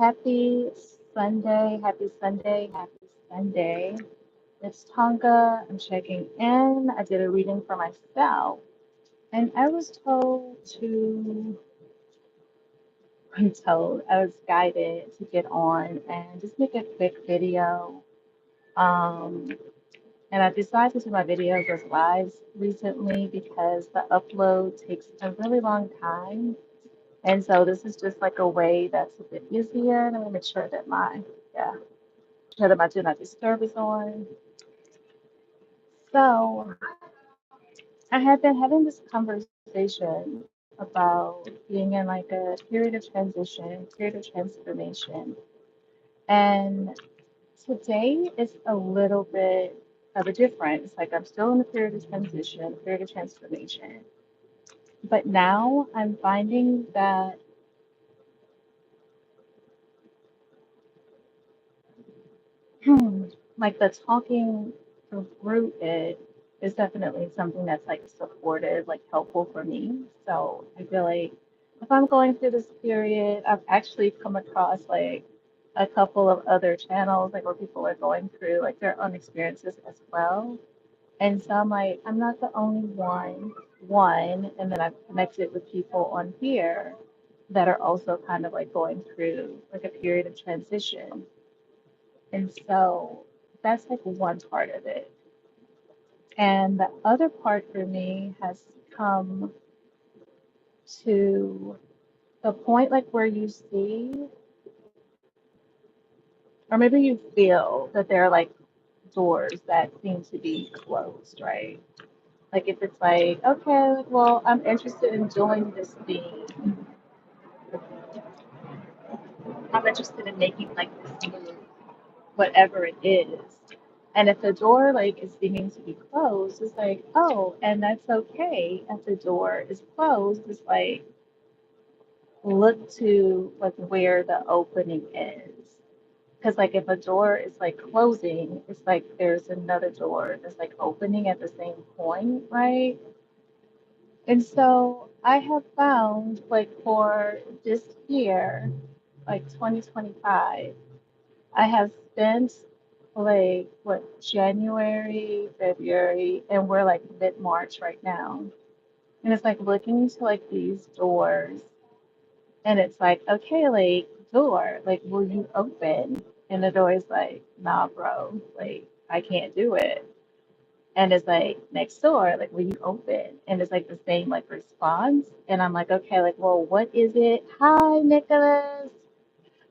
Happy Sunday, happy Sunday, happy Sunday. It's Tonga. I'm checking in. I did a reading for myself, and I was told to, I was guided to get on and just make a quick video. Um, and I decided to do my videos as lives recently because the upload takes a really long time. And so this is just like a way that's a bit easier. And I'm gonna make sure that yeah, sure that my do not disturb is on. So I have been having this conversation about being in like a period of transition, period of transformation. And today is a little bit of a difference. Like I'm still in a period of transition, period of transformation. But now I'm finding that like the talking through it is definitely something that's like supportive, like helpful for me. So I feel like if I'm going through this period, I've actually come across like a couple of other channels, like where people are going through like their own experiences as well. And so I'm like, I'm not the only one, and then I've connected with people on here that are also kind of like going through like a period of transition. And so that's like one part of it. And the other part for me has come to the point like where you see, or maybe you feel that there are like doors that seem to be closed, right? Like if it's like, okay, like, well, I'm interested in doing this thing. I'm interested in making like this move, whatever it is. And if the door like is seeming to be closed, it's like, oh, and that's okay. If the door is closed, it's like look to like where the opening is. Because like if a door is like closing, it's like there's another door that's like opening at the same point, right? And so I have found like for this year, like 2025, I have spent like what January, February, and we're like mid-March right now. And it's like looking to like these doors, and it's like, okay, like door, like will you open? And the door is like, nah, bro, like I can't do it. And it's like next door, like will you open? And it's like the same like response. And I'm like, okay, like, well, what is it? Hi, Nicholas.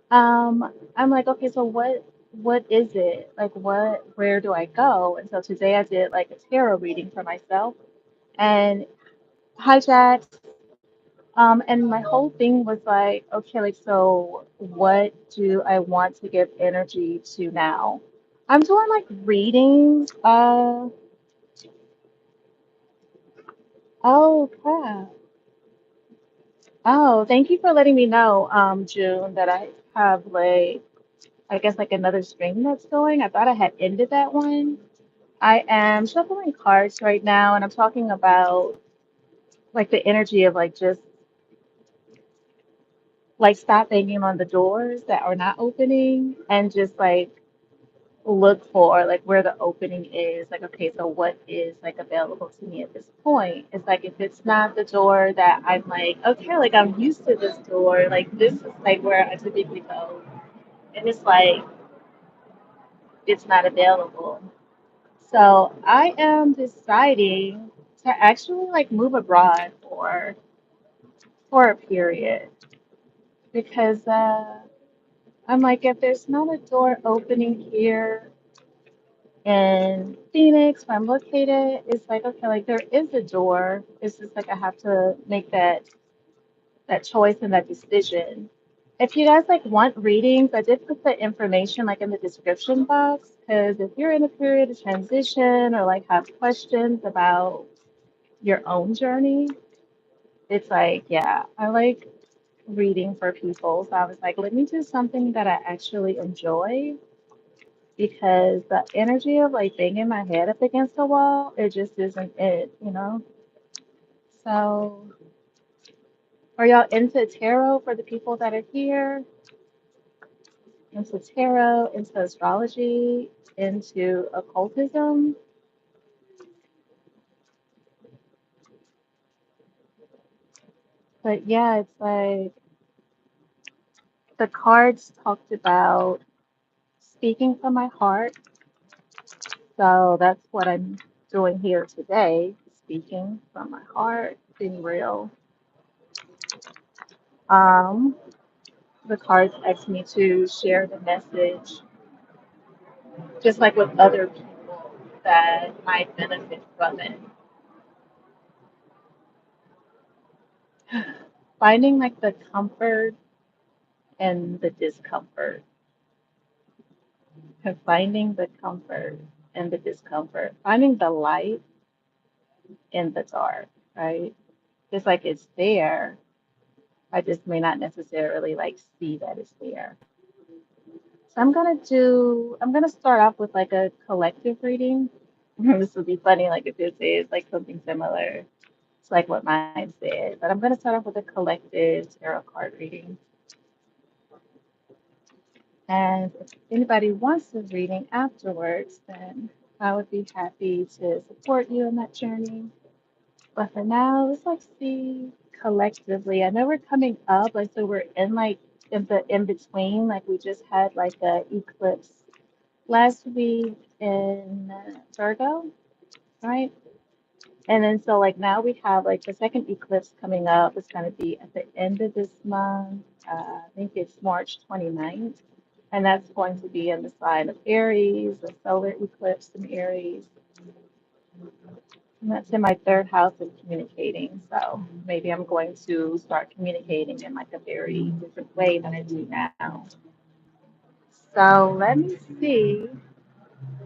I'm like, okay, so what is it? Like where do I go? And so today I did like a tarot reading for myself. And hi Jax. And my whole thing was like, okay, like so what do I want to give energy to now? I'm doing like readings. Oh crap. Oh, thank you for letting me know, June, that I have like I guess like another string that's going. I thought I had ended that one. I am shuffling cards right now, and I'm talking about like the energy of like just like stop banging on the doors that are not opening and just like look for like where the opening is. Like, okay, so what is like available to me at this point? It's like if it's not the door that I'm like, okay, like I'm used to this door, like this is like where I typically go. And it's like it's not available. So I am deciding to actually like move abroad for a period because I'm like if there's not a door opening here in Phoenix where I'm located, it's like okay, like there is a door. It's just like I have to make that choice and that decision. If you guys like want readings, I did put the information like in the description box because if you're in a period of transition or like have questions about your own journey, it's like, yeah, I like reading for people. So I was like, let me do something that I actually enjoy because the energy of like banging my head up against the wall, it just isn't it, you know? So are y'all into tarot for the people that are here? into tarot, into astrology, into occultism. But yeah, it's like the cards talked about speaking from my heart. So that's what I'm doing here today, speaking from my heart, being real. Um, the cards asked me to share the message, just like with other people that might benefit from it. Finding like the comfort and the discomfort, and finding the comfort and the discomfort, finding the light in the dark, right? It's like it's there. I just may not necessarily like see that it's there. So I'm gonna start off with like a collective reading. This would be funny, like if this is like something similar to like what mine said. But I'm gonna start off with a collective tarot card reading. And if anybody wants a reading afterwards, then I would be happy to support you in that journey. But for now, let's like see collectively. I know we're coming up, like so we're in like in the in between. Like we just had like a eclipse last week in Virgo, right? And then so like now we have like the second eclipse coming up. It's going to be at the end of this month. I think it's March 29th. And that's going to be in the sign of Aries, the solar eclipse in Aries. And that's in my third house of communicating. So maybe I'm going to start communicating in like a very different way than I do now. So let me see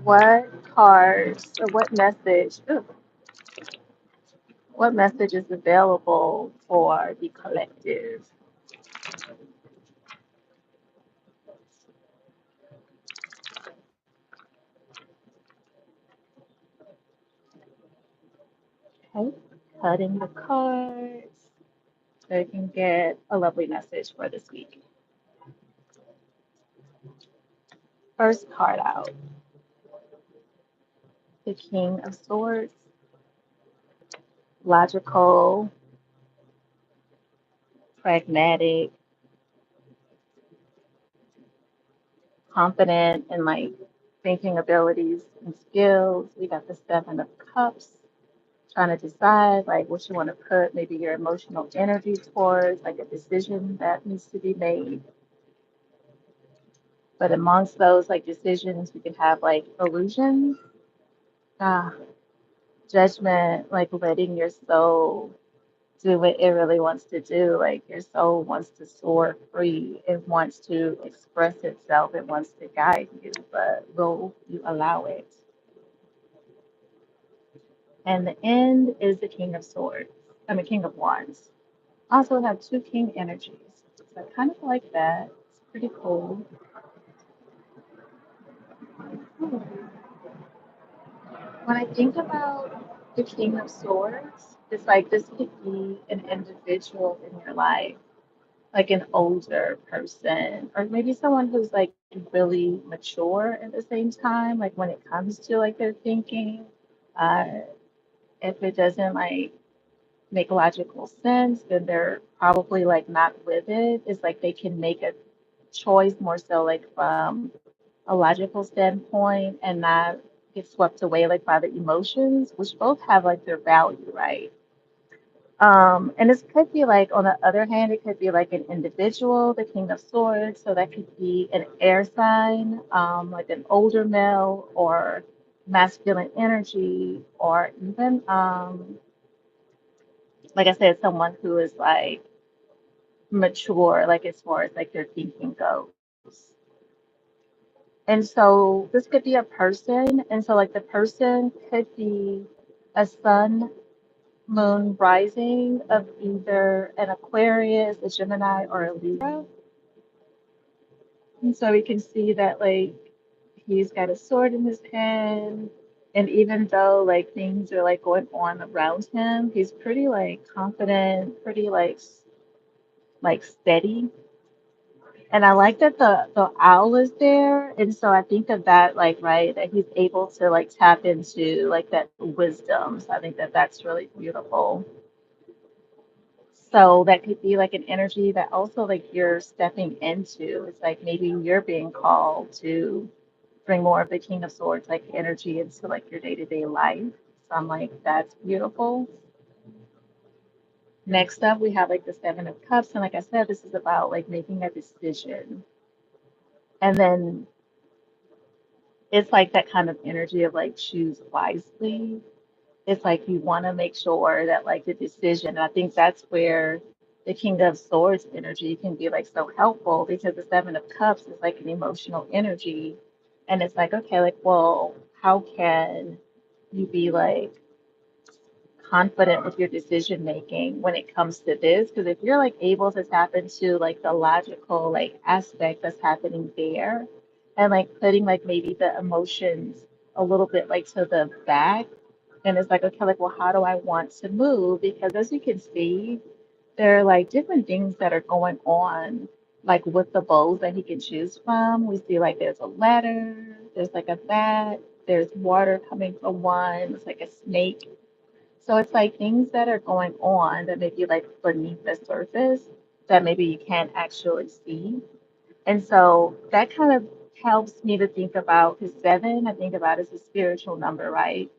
what cards or what message is available for the collective. Okay, cutting the cards so you can get a lovely message for this week. First card out, the King of Swords, logical, pragmatic, confident in like thinking abilities and skills. We got the Seven of Cups, trying to decide like what you want to put maybe your emotional energy towards, like a decision that needs to be made. But amongst those like decisions, we can have like illusions, ah, judgment, like letting your soul do what it really wants to do. Like your soul wants to soar free. It wants to express itself. It wants to guide you, but will you allow it? And the end is the King of Swords. I mean, King of Wands. Also have two King energies. So I kind of like that. It's pretty cool. When I think about the King of Swords, it's like this could be an individual in your life, like an older person, or maybe someone who's like really mature at the same time, like when it comes to like their thinking. Uh, if it doesn't like make logical sense, then they're probably like not with it. It's like they can make a choice more so like from a logical standpoint and not get swept away like by the emotions, which both have like their value, right? And this could be like on the other hand, it could be like an individual, the King of Swords, so that could be an air sign, like an older male or masculine energy, or even like I said, someone who is like mature, like as far as like their thinking goes. And so this could be a person. And so like the person could be a sun, moon rising of either an Aquarius, a Gemini, or a Libra. And so we can see that like he's got a sword in his hand. And even though like things are like going on around him, he's pretty like confident, pretty like steady. And I like that the owl is there. And so I think of that, like, right, that he's able to like tap into like that wisdom. So I think that that's really beautiful. So that could be like an energy that also like you're stepping into. It's like maybe you're being called to bring more of the King of Swords like energy into like your day-to-day life. So I'm like, that's beautiful. Next up, we have like the Seven of Cups. And like I said, this is about like making a decision. And then it's like that kind of energy of like choose wisely. It's like you want to make sure that like the decision, and I think that's where the King of Swords energy can be like so helpful because the Seven of Cups is like an emotional energy. And it's like, okay, like, well, how can you be like confident with your decision making when it comes to this? Because if you're like able to tap into like the logical like aspect that's happening there and like putting like maybe the emotions a little bit like to the back, and it's like, okay, like, well, how do I want to move? Because as you can see, there are like different things that are going on, like with the bowls that he can choose from. We see like there's a ladder, there's like a bat, there's water coming from one, it's like a snake. So it's like things that are going on that may be like beneath the surface that maybe you can't actually see. And so that kind of helps me to think about, because seven, I think about as a spiritual number, right?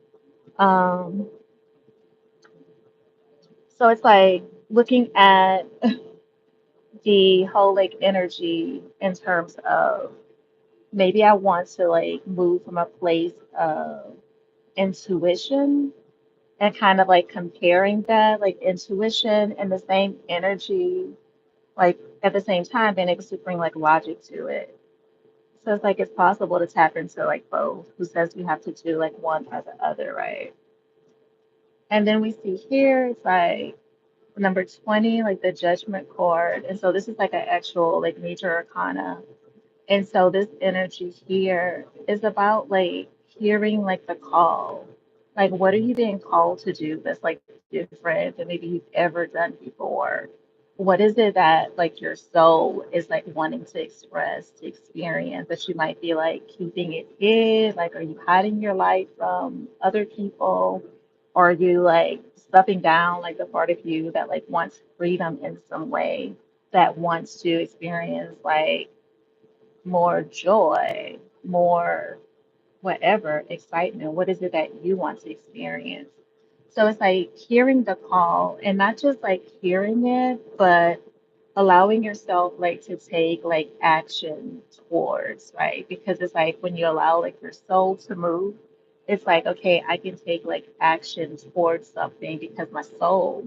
Um, so it's like looking at the whole like energy in terms of maybe I want to like move from a place of intuition and kind of like comparing that like intuition and the same energy, like at the same time being able to bring like logic to it. So it's like it's possible to tap into like both. Who says we have to do like one or the other, right? And then we see here it's like number 20, like the judgment card. And so this is like an actual like major arcana. And so this energy here is about like hearing like the call. Like what are you being called to do that's like different than maybe you've ever done before? What is it that like your soul is like wanting to express, to experience that you might be like keeping it hid? Like are you hiding your light from other people? Or are you like stuffing down like the part of you that like wants freedom in some way, that wants to experience like more joy, more whatever, excitement? What is it that you want to experience? So it's like hearing the call and not just like hearing it, but allowing yourself like to take like action towards, right? Because it's like when you allow like your soul to move, it's like, okay, I can take like action towards something because my soul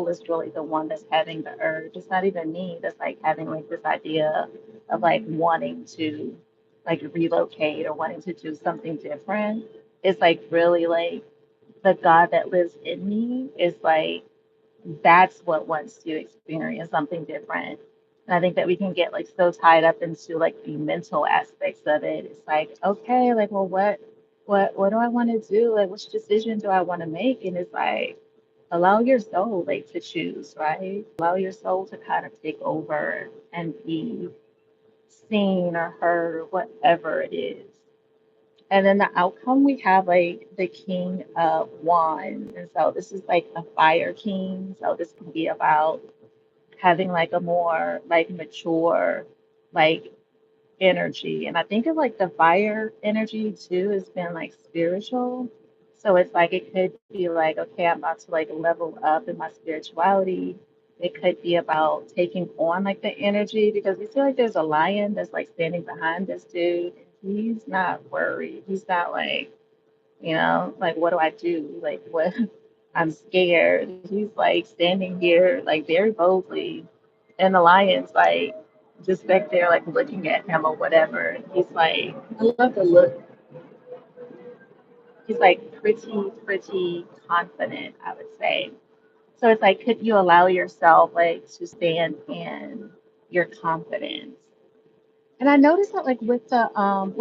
is really the one that's having the urge. It's not even me that's like having like this idea of like wanting to like relocate or wanting to do something different. It's like really like the God that lives in me is like that's what wants to experience something different. And I think that we can get like so tied up into like the mental aspects of it. It's like, okay, like, well, what do I want to do? Like, which decision do I want to make? And it's like, allow your soul like to choose, right? Allow your soul to kind of take over and be seen or heard or whatever it is. And then the outcome, we have like the King of Wands. And so this is like a fire king. So this can be about having like a more like mature like energy. And I think of like the fire energy too has been like spiritual. So it's like it could be like, okay, I'm about to like level up in my spirituality. It could be about taking on like the energy because we feel like there's a lion that's like standing behind this dude. He's not worried. He's not like, like what do I do? Like what I'm scared. He's like standing here like very boldly. And the lion's like just back there like looking at him or whatever. He's like, I love the look. He's like pretty confident, I would say. So it's like, could you allow yourself like to stand in your confidence? And I noticed that like with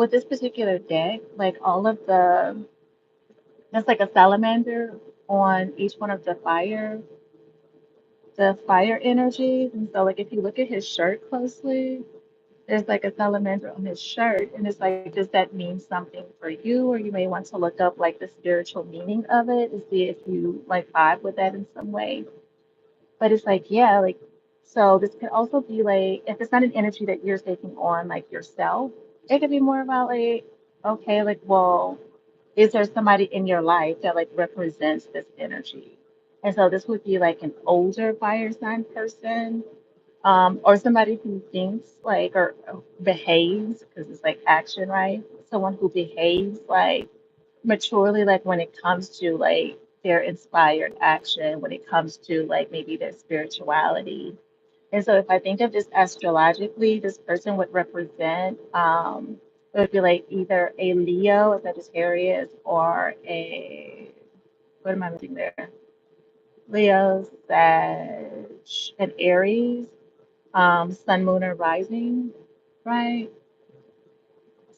this particular deck, like all of there's like a salamander on each one of the fire energies. And so like if you look at his shirt closely, There's like a salamander on his shirt, and it's like, does that mean something for you? Or you may want to look up like the spiritual meaning of it to see if you like vibe with that in some way. But it's like, yeah, like, so this could also be like, if it's not an energy that you're taking on like yourself, it could be more about like, okay, like, well, is there somebody in your life that like represents this energy? And so this would be like an older fire sign person, or somebody who thinks like or behaves, because it's like action, right? Someone who behaves like maturely, like when it comes to like their inspired action, when it comes to like maybe their spirituality. And so if I think of this astrologically, this person would represent, it would be like either a Leo, a Sagittarius, or a, what am I missing there? Leo, Sag, and Aries, Sun, Moon, or Rising, right?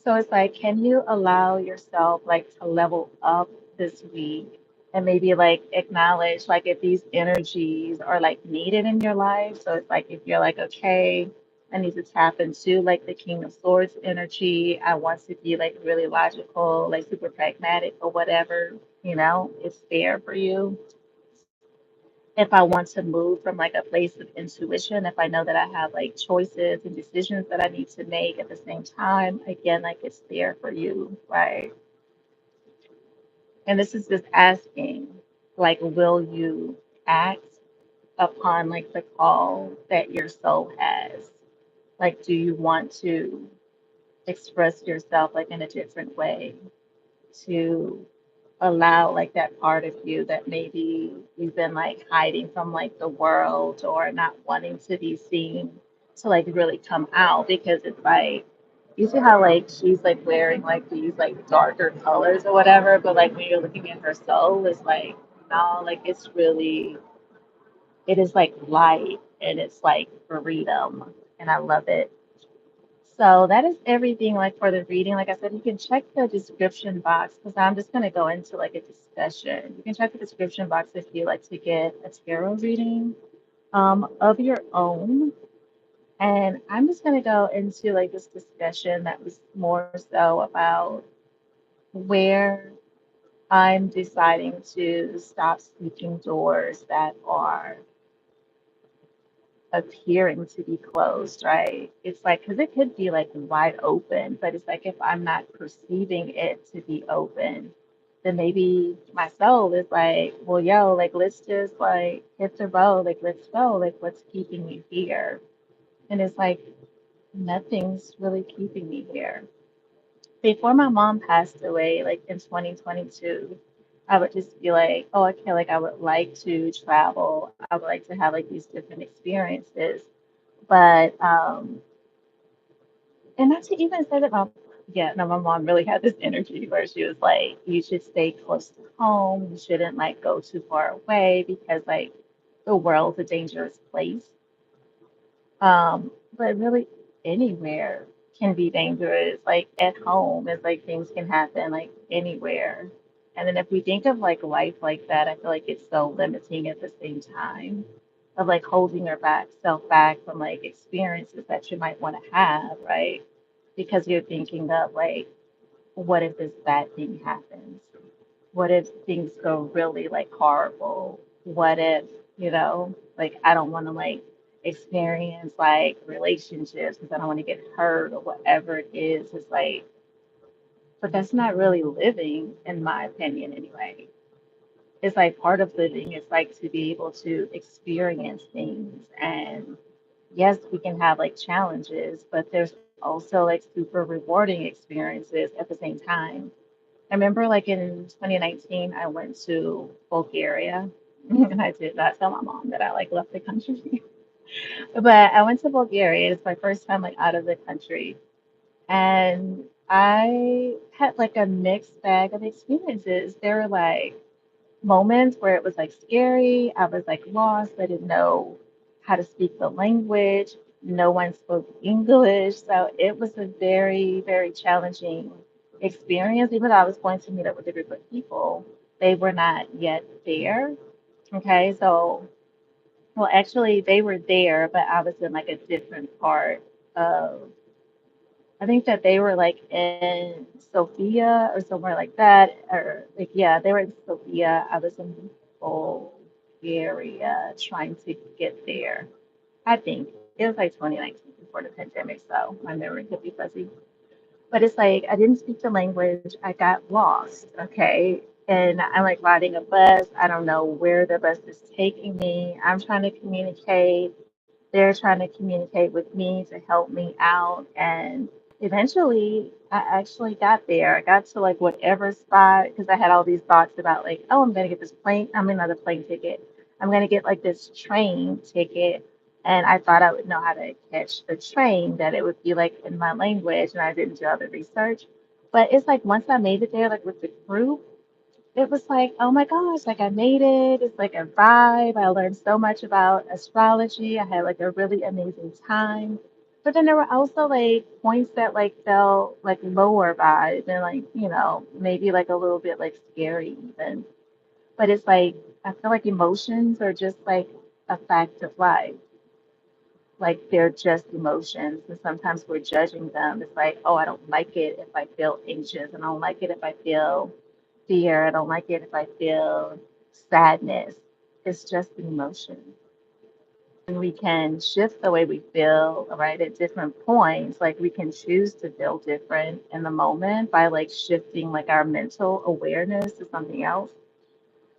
So it's like, can you allow yourself like to level up this week and maybe like acknowledge like if these energies are like needed in your life? So it's like if you're like, okay, I need to tap into like the King of Swords energy. I want to be like really logical, like super pragmatic or whatever, it's there for you. If I want to move from like a place of intuition, if I know that I have like choices and decisions that I need to make at the same time, again, like it's there for you, right? And this is just asking, like, will you act upon like the call that your soul has? Like, do you want to express yourself like in a different way? To allow like that part of you that maybe you've been like hiding from like the world or not wanting to be seen to like really come out, because it's like you see how like she's like wearing like these like darker colors or whatever, but like when you're looking at her soul, it's like no, like it's really, it is like light and it's like freedom, and I love it. So that is everything like for the reading. Like I said, you can check the description box because I'm just going to go into like a discussion. You can check the description box if you like to get a tarot reading of your own. And I'm just going to go into like this discussion that was more so about where I'm deciding to stop speaking doors that are appearing to be closed, right? It's like, because it could be like wide open, but it's like if I'm not perceiving it to be open, then maybe my soul is like, well, yo, like, let's just like hit the road, like, let's go, like, what's keeping me here? And it's like, nothing's really keeping me here. Before my mom passed away, like in 2022, I would just be like, oh, okay, like, I would like to travel. I would like to have like these different experiences. But and not to even say that yeah, no, my mom really had this energy where she was like, you should stay close to home. You shouldn't like go too far away because like the world's a dangerous place. But really anywhere can be dangerous. Like at home, it's like things can happen like anywhere. And then if we think of like life like that, I feel like it's so limiting at the same time of like holding your back self back from like experiences that you might want to have, right? Because you're thinking of like, what if this bad thing happens? What if things go really like horrible? What if, like I don't want to like experience like relationships because I don't want to get hurt or whatever it is. It's like, but that's not really living, in my opinion, anyway. It's like part of living is like to be able to experience things. And yes, we can have like challenges, but there's also like super rewarding experiences at the same time. I remember like in 2019, I went to Bulgaria and I did not tell my mom that I like left the country. But I went to Bulgaria. It's my first time like out of the country. And I had like a mixed bag of experiences. There were like moments where it was like scary. I was like lost. I didn't know how to speak the language. No one spoke English. So it was a very, very challenging experience. Even though I was going to meet up with a group of people, they were not yet there. Okay. So, well, actually, they were there, but I was in like a different part of I think that they were like in Sofia or somewhere like that, or like yeah, they were in Sofia. I was in Bulgaria trying to get there. I think it was like 2019 before the pandemic, so my memory could be fuzzy. But it's like I didn't speak the language. I got lost, okay? And I'm like riding a bus. I don't know where the bus is taking me. I'm trying to communicate. They're trying to communicate with me to help me out. And eventually, I actually got there. I got to like whatever spot because I had all these thoughts about like, oh, I'm going to get this plane. I mean, not a plane ticket. I'm going to get like this train ticket. And I thought I would know how to catch the train, that it would be like in my language. And I didn't do all the research. But it's like once I made it there, like with the group, it was like, oh my gosh, like I made it. It's like a vibe. I learned so much about astrology. I had like a really amazing time. But then there were also like points that like felt like lower vibes and like, maybe like a little bit like scary even. But it's like I feel like emotions are just like a fact of life. Like they're just emotions. And sometimes we're judging them. It's like, oh, I don't like it if I feel anxious. I don't like it if I feel fear. I don't like it if I feel sadness. It's just an emotion. And we can shift the way we feel, right, at different points. Like we can choose to feel different in the moment by like shifting like our mental awareness to something else.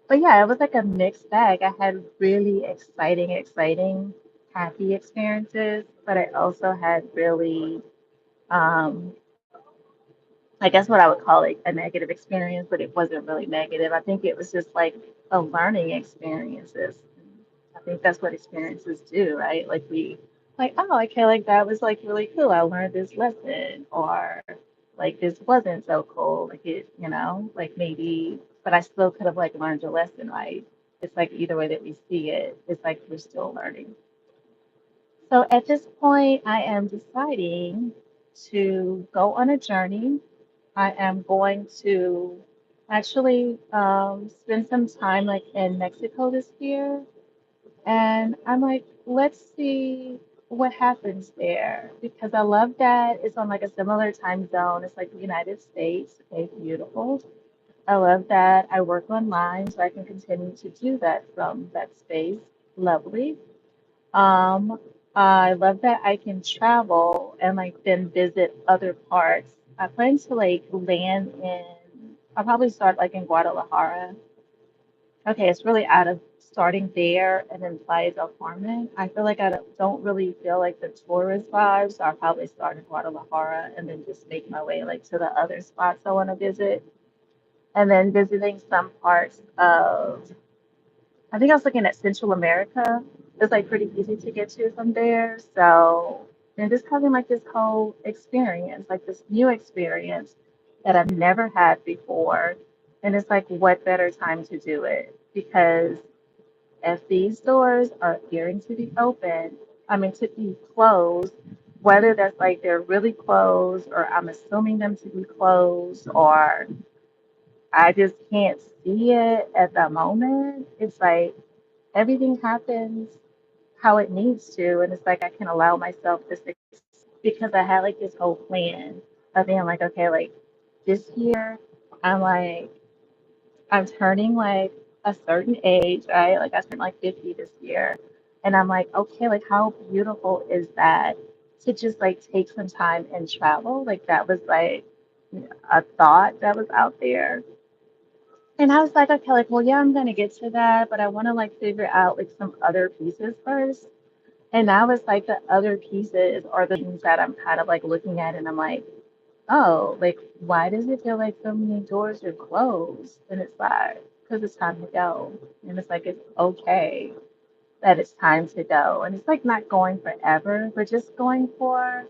But yeah, it was like a mixed bag. I had really exciting, happy experiences, but I also had really, um, I guess what I would call like a negative experience, but it wasn't really negative. I think it was just like a learning experiences. I think that's what experiences do, right? Like we like, oh, okay, like that was like really cool. I learned this lesson, or like this wasn't so cool. Like it, like maybe, but I still could have like learned a lesson, right? It's like either way that we see it, it's like we're still learning. So at this point, I am deciding to go on a journey. I am going to actually spend some time like in Mexico this year. And I'm like, let's see what happens there because I love that it's on like a similar time zone. It's like the United States. Okay, beautiful. I love that I work online so I can continue to do that from that space. Lovely. Um, I love that I can travel and like then visit other parts. I plan to like land in, I'll probably start like in Guadalajara. Okay, it's really out of starting there and then Playa del Carmen. I feel like I don't really feel like the tourist vibes, so I'll probably start in Guadalajara and then just make my way like to the other spots I want to visit. And then visiting some parts of I think I was looking at Central America. It's like pretty easy to get to from there. So, and just having like this whole experience, like this new experience that I've never had before. And it's like, what better time to do it? Because if these doors are gearing to be open, I mean, to be closed, whether that's like they're really closed or I'm assuming them to be closed or I just can't see it at the moment, it's like, everything happens how it needs to. And it's like I can allow myself this because I had like this whole plan of being like, okay, like this year, I'm like, I'm turning like a certain age, right? Like I turned like 50 this year. And I'm like, okay, like how beautiful is that to just like take some time and travel? Like that was like a thought that was out there. And I was like, okay, like, well, yeah, I'm gonna get to that, but I want to like figure out like some other pieces first. And now it's like the other pieces are the things that I'm kind of like looking at, and I'm like, oh, like, why does it feel like so many doors are closed? And it's like, because it's time to go. And it's like, it's okay that it's time to go. And it's like not going forever, but just going for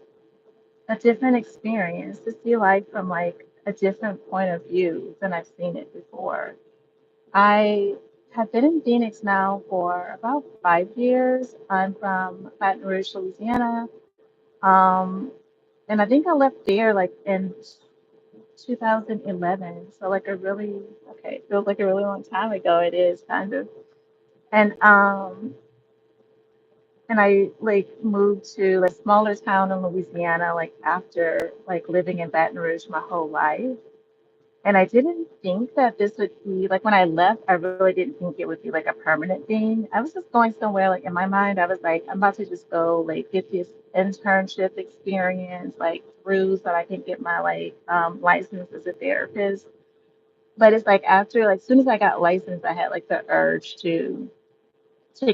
a different experience to see life from like a different point of view than I've seen it before. I have been in Phoenix now for about 5 years. I'm from Baton Rouge, Louisiana. Um, and I think I left there like in 2011. So like a really, okay, it feels like a really long time ago. It is kind of. And and I like moved to a smaller town in Louisiana, like after like living in Baton Rouge my whole life. And I didn't think that this would be like when I left, I really didn't think it would be like a permanent thing. I was just going somewhere like in my mind, I was like, I'm about to just go like get this internship experience, like through so I can get my like license as a therapist. But it's like after like as soon as I got licensed, I had like the urge to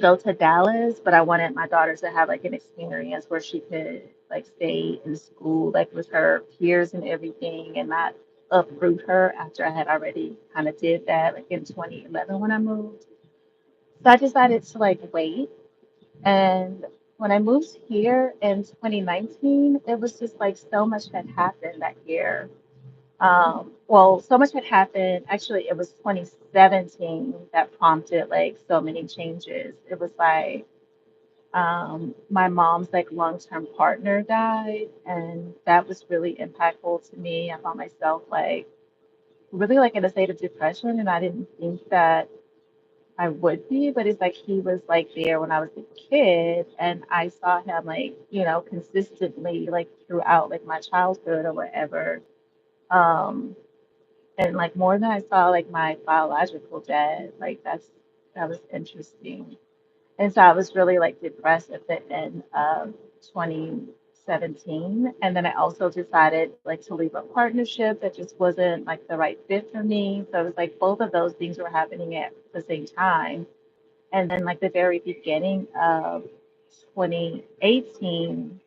go to Dallas, but I wanted my daughter to have like an experience where she could like stay in school, like with her peers and everything, and not uproot her after I had already kind of did that like in 2011 when I moved. So I decided to like wait. And when I moved here in 2019, it was just like so much had happened that year. Well, so much had happened. Actually, it was 2017 that prompted like so many changes. It was like my mom's like long-term partner died, and that was really impactful to me. I found myself like really like in a state of depression, and I didn't think that I would be, but it's like he was like there when I was a kid, and I saw him like, consistently like throughout like my childhood or whatever. Um, and like more than I saw like my biological dad, like that was interesting. And so I was really like depressed at the end of 2017. And then I also decided like to leave a partnership that just wasn't like the right fit for me. So it was like both of those things were happening at the same time. And then like the very beginning of 2018,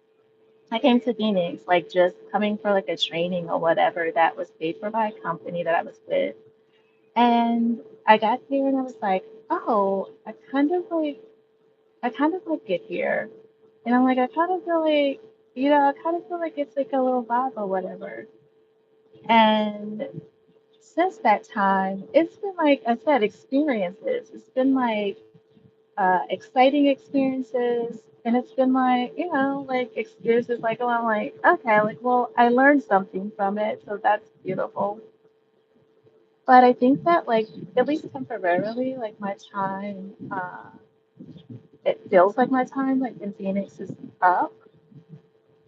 I came to Phoenix, like just coming for like a training or whatever that was paid for by a company that I was with. And I got here and I was like, oh, I kind of like it here. And I'm like, I kind of feel like, I kind of feel like it's like a little vibe or whatever. And since that time, it's been like I said, experiences. It's been like exciting experiences. And it's been like, like experiences like, oh, I'm like, okay, like, well, I learned something from it. So that's beautiful. But I think that, like, at least temporarily, like, my time, it feels like my time, like, in Phoenix is up,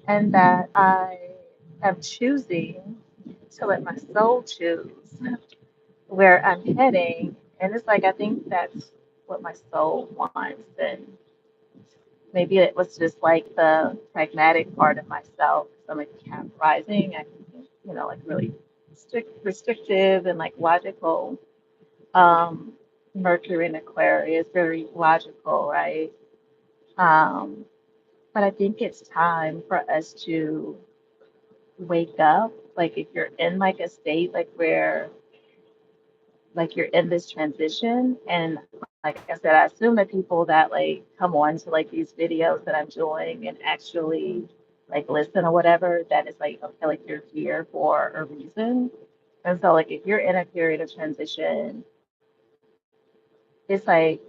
and that I am choosing to let my soul choose where I'm heading. And it's like, I think that's what my soul wants. And maybe it was just like the pragmatic part of myself. So I'm like Cap rising. I can be, like really restrictive and like logical. Um, Mercury in Aquarius, very logical, right? Um, but I think it's time for us to wake up. Like if you're in like a state like where like you're in this transition, and like I said, I assume that people that like come on to like these videos that I'm doing and actually like listen or whatever, that is like okay, like you're here for a reason. And so like if you're in a period of transition, it's like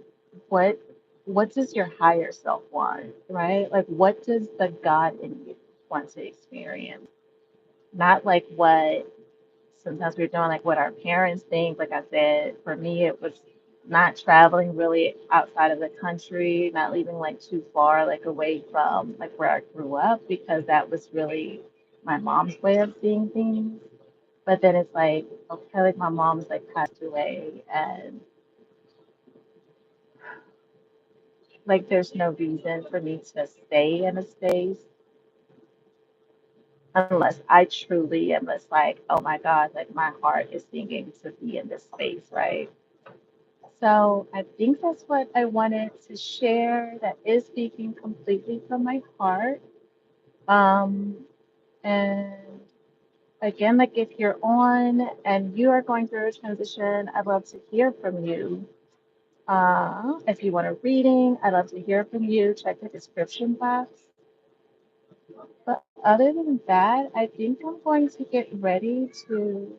what what does your higher self want, right? Like what does the God in you want to experience? Not like what sometimes we're doing like what our parents think. Like I said, for me it was not traveling really outside of the country, not leaving like too far like away from like where I grew up because that was really my mom's way of seeing things. But then it's like, okay, like my mom's like passed away and like there's no reason for me to stay in a space unless I truly am just like, oh my God, like my heart is singing to be in this space, right? So I think that's what I wanted to share that is speaking completely from my heart. Um, and again, like if you're on and you are going through a transition, I'd love to hear from you. If you want a reading, I'd love to hear from you. Check the description box. But other than that, I think I'm going to get ready to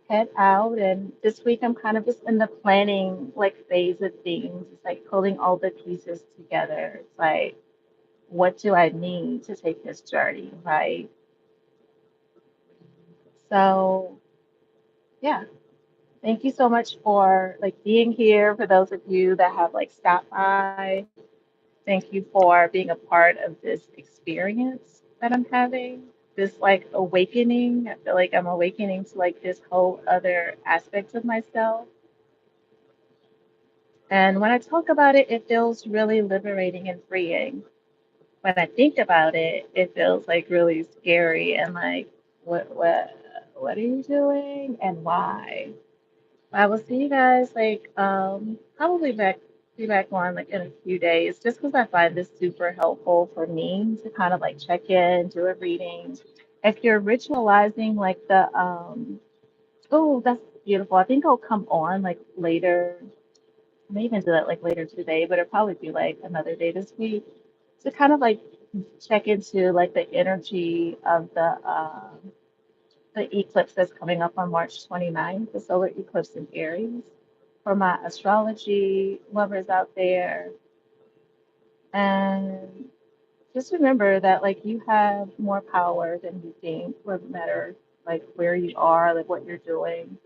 head out. And this week, I'm kind of just in the planning like phase of things. It's like pulling all the pieces together. It's like, what do I need to take this journey, right? So, yeah. Thank you so much for like being here. For those of you that have like stopped by, Thank you for being a part of this experience that I'm having. This like awakening. I feel like I'm awakening to like this whole other aspect of myself. And when I talk about it, it feels really liberating and freeing. When I think about it, it feels like really scary and like, what are you doing and why? I will see you guys like probably be back on like in a few days just because I find this super helpful for me to kind of like check in, do a reading. If you're ritualizing like the oh, that's beautiful. I think I'll come on like later. I may even do that like later today, but it'll probably be like another day this week to kind of like check into like the energy of the eclipse that's coming up on March 29th, the solar eclipse in Aries. For my astrology lovers out there, and just remember that like you have more power than you think, no matter like where you are, like what you're doing.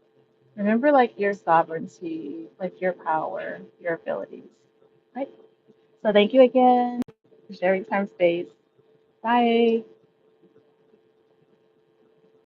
Remember like your sovereignty, like your power, your abilities. Right? So thank you again for sharing time space. Bye.